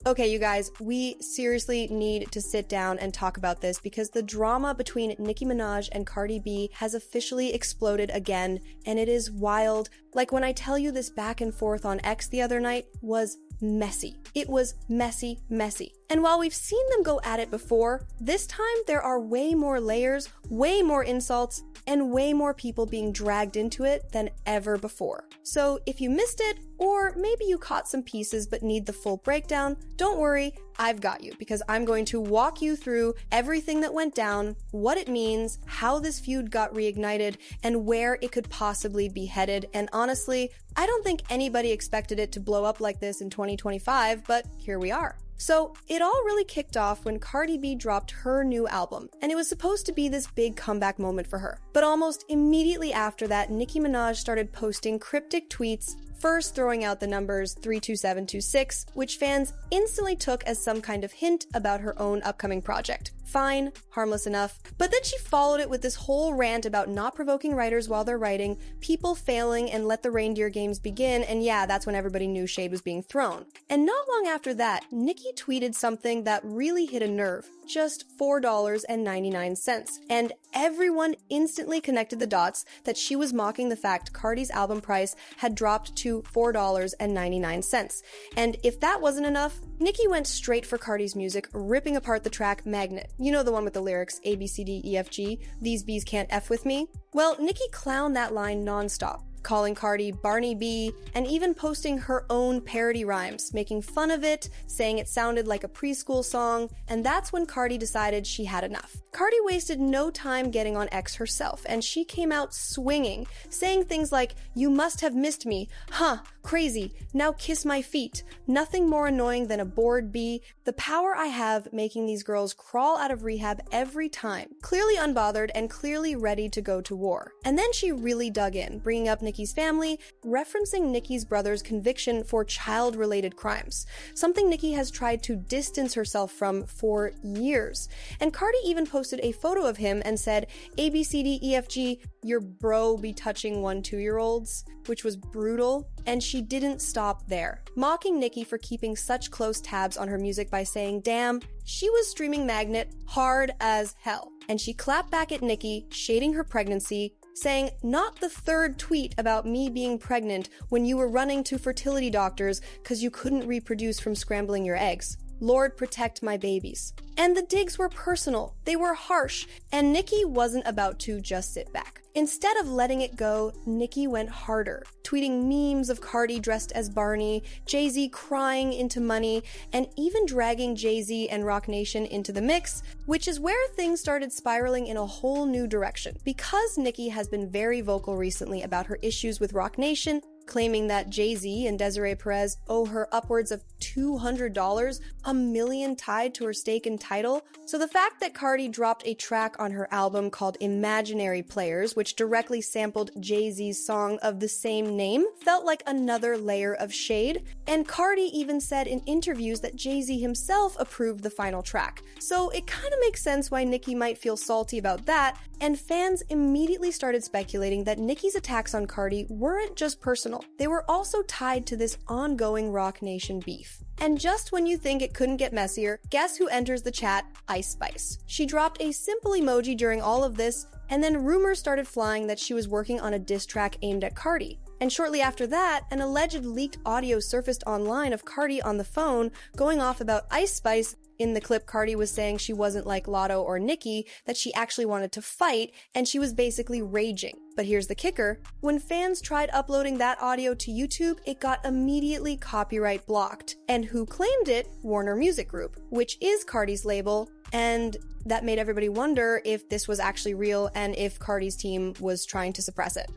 Okay, you guys, we seriously need to sit down and talk about this because the drama between Nicki Minaj and Cardi B has officially exploded again, and it is wild. Like when I tell you this back and forth on X the other night was messy. It was messy, messy. And while we've seen them go at it before, this time there are way more layers, way more insults, and way more people being dragged into it than ever before. So if you missed it, or maybe you caught some pieces but need the full breakdown, don't worry, I've got you, because I'm going to walk you through everything that went down, what it means, how this feud got reignited, and where it could possibly be headed. And honestly, I don't think anybody expected it to blow up like this in 2025, but here we are. So it all really kicked off when Cardi B dropped her new album, and it was supposed to be this big comeback moment for her. But almost immediately after that, Nicki Minaj started posting cryptic tweets, first throwing out the numbers 32726, which fans instantly took as some kind of hint about her own upcoming project. Fine, harmless enough. But then she followed it with this whole rant about not provoking writers while they're writing, people failing, and let the reindeer games begin, and yeah, that's when everybody knew shade was being thrown. And not long after that, Nicki tweeted something that really hit a nerve. Just $4.99. And everyone instantly connected the dots that she was mocking the fact Cardi's album price had dropped to $4.99. And if that wasn't enough, Nicki went straight for Cardi's music, ripping apart the track Magnet. You know, the one with the lyrics A, B, C, D, E, F, G, these bees can't F with me? Well, Nicki clowned that line nonstop, calling Cardi Barney B, and even posting her own parody rhymes, making fun of it, saying it sounded like a preschool song, and that's when Cardi decided she had enough. Cardi wasted no time getting on X herself, and she came out swinging, saying things like, "You must have missed me, huh, crazy, now kiss my feet, nothing more annoying than a bored bee, the power I have making these girls crawl out of rehab every time," clearly unbothered and clearly ready to go to war. And then she really dug in, bringing up Nicki's family, referencing Nicki's brother's conviction for child-related crimes, something Nicki has tried to distance herself from for years. And Cardi even posted a photo of him and said, "A, B, C, D, E, F, G, your bro be touching 1-2-year-olds," which was brutal. And she didn't stop there, mocking Nicki for keeping such close tabs on her music by saying, damn, she was streaming Magnet hard as hell. And she clapped back at Nicki, shading her pregnancy, saying, "Not the third tweet about me being pregnant when you were running to fertility doctors because you couldn't reproduce from scrambling your eggs. Lord protect my babies." And the digs were personal, they were harsh, and Nicki wasn't about to just sit back. Instead of letting it go, Nicki went harder, tweeting memes of Cardi dressed as Barney, Jay-Z crying into money, and even dragging Jay-Z and Roc Nation into the mix, which is where things started spiraling in a whole new direction. Because Nicki has been very vocal recently about her issues with Roc Nation, claiming that Jay-Z and Desiree Perez owe her upwards of $200, $1 million tied to her stake in Tidal. So the fact that Cardi dropped a track on her album called Imaginary Players, which directly sampled Jay-Z's song of the same name, felt like another layer of shade. And Cardi even said in interviews that Jay-Z himself approved the final track. So it kind of makes sense why Nicki might feel salty about that, and fans immediately started speculating that Nicki's attacks on Cardi weren't just personal. They were also tied to this ongoing Roc Nation beef. And just when you think it couldn't get messier, guess who enters the chat? Ice Spice. She dropped a simple emoji during all of this, and then rumors started flying that she was working on a diss track aimed at Cardi. And shortly after that, an alleged leaked audio surfaced online of Cardi on the phone going off about Ice Spice. In the clip, Cardi was saying she wasn't like Lotto or Nicki, that she actually wanted to fight, and she was basically raging. But here's the kicker. When fans tried uploading that audio to YouTube, it got immediately copyright blocked. And who claimed it? Warner Music Group, which is Cardi's label, and that made everybody wonder if this was actually real and if Cardi's team was trying to suppress it.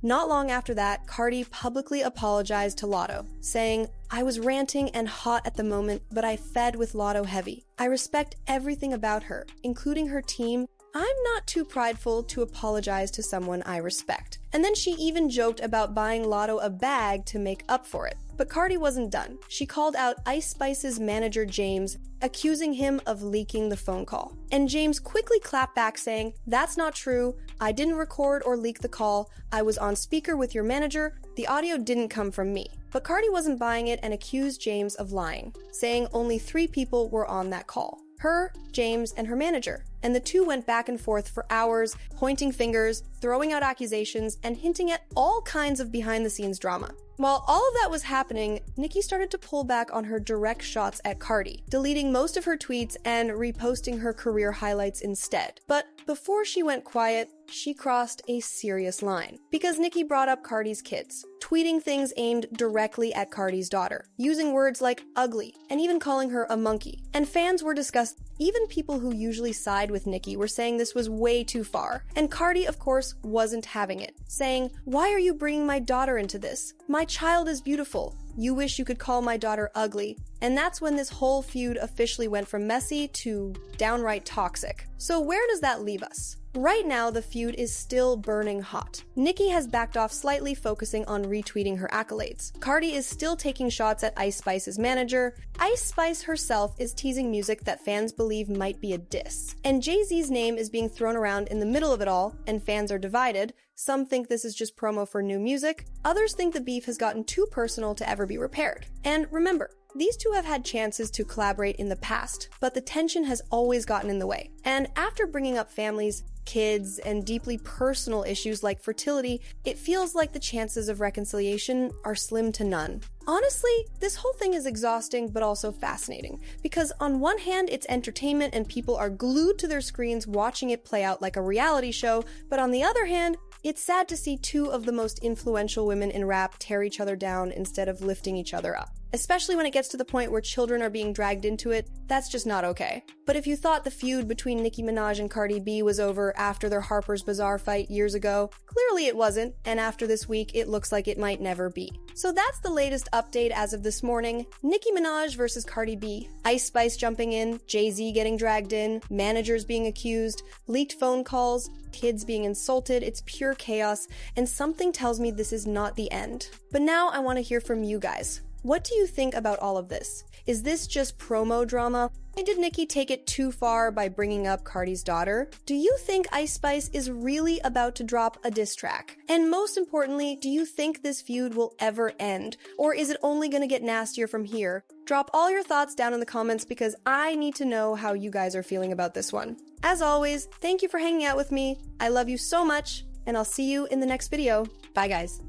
Not long after that, Cardi publicly apologized to Lotto, saying, "I was ranting and hot at the moment, but I fed with Lotto heavy. I respect everything about her, including her team. I'm not too prideful to apologize to someone I respect." And then she even joked about buying Lotto a bag to make up for it. But Cardi wasn't done. She called out Ice Spice's manager James, accusing him of leaking the phone call. And James quickly clapped back saying, "That's not true. I didn't record or leak the call. I was on speaker with your manager. The audio didn't come from me." But Cardi wasn't buying it and accused James of lying, saying only 3 people were on that call: her, James, and her manager. And the two went back and forth for hours, pointing fingers, throwing out accusations, and hinting at all kinds of behind-the-scenes drama. While all of that was happening, Nicki started to pull back on her direct shots at Cardi, deleting most of her tweets and reposting her career highlights instead. But before she went quiet, she crossed a serious line, because Nicki brought up Cardi's kids, tweeting things aimed directly at Cardi's daughter, using words like ugly, and even calling her a monkey. And fans were disgusted. Even people who usually side with Nicki were saying this was way too far. And Cardi, of course, wasn't having it, saying, "Why are you bringing my daughter into this? My child is beautiful. You wish you could call my daughter ugly." And that's when this whole feud officially went from messy to downright toxic. So where does that leave us? Right now, the feud is still burning hot. Nicki has backed off slightly, focusing on retweeting her accolades. Cardi is still taking shots at Ice Spice's manager. Ice Spice herself is teasing music that fans believe might be a diss. And Jay-Z's name is being thrown around in the middle of it all, and fans are divided. Some think this is just promo for new music. Others think the beef has gotten too personal to ever be repaired. And remember, these two have had chances to collaborate in the past, but the tension has always gotten in the way. And after bringing up families, kids, and deeply personal issues like fertility, it feels like the chances of reconciliation are slim to none. Honestly, this whole thing is exhausting but also fascinating, because on one hand it's entertainment and people are glued to their screens watching it play out like a reality show, but on the other hand, it's sad to see two of the most influential women in rap tear each other down instead of lifting each other up. Especially when it gets to the point where children are being dragged into it, that's just not okay. But if you thought the feud between Nicki Minaj and Cardi B was over after their Harper's Bazaar fight years ago, clearly it wasn't, and after this week, it looks like it might never be. So that's the latest update as of this morning. Nicki Minaj versus Cardi B, Ice Spice jumping in, Jay-Z getting dragged in, managers being accused, leaked phone calls, kids being insulted. It's pure chaos, and something tells me this is not the end. But now I want to hear from you guys. What do you think about all of this? Is this just promo drama? And did Nicki take it too far by bringing up Cardi's daughter? Do you think Ice Spice is really about to drop a diss track? And most importantly, do you think this feud will ever end? Or is it only gonna get nastier from here? Drop all your thoughts down in the comments because I need to know how you guys are feeling about this one. As always, thank you for hanging out with me. I love you so much, and I'll see you in the next video. Bye guys.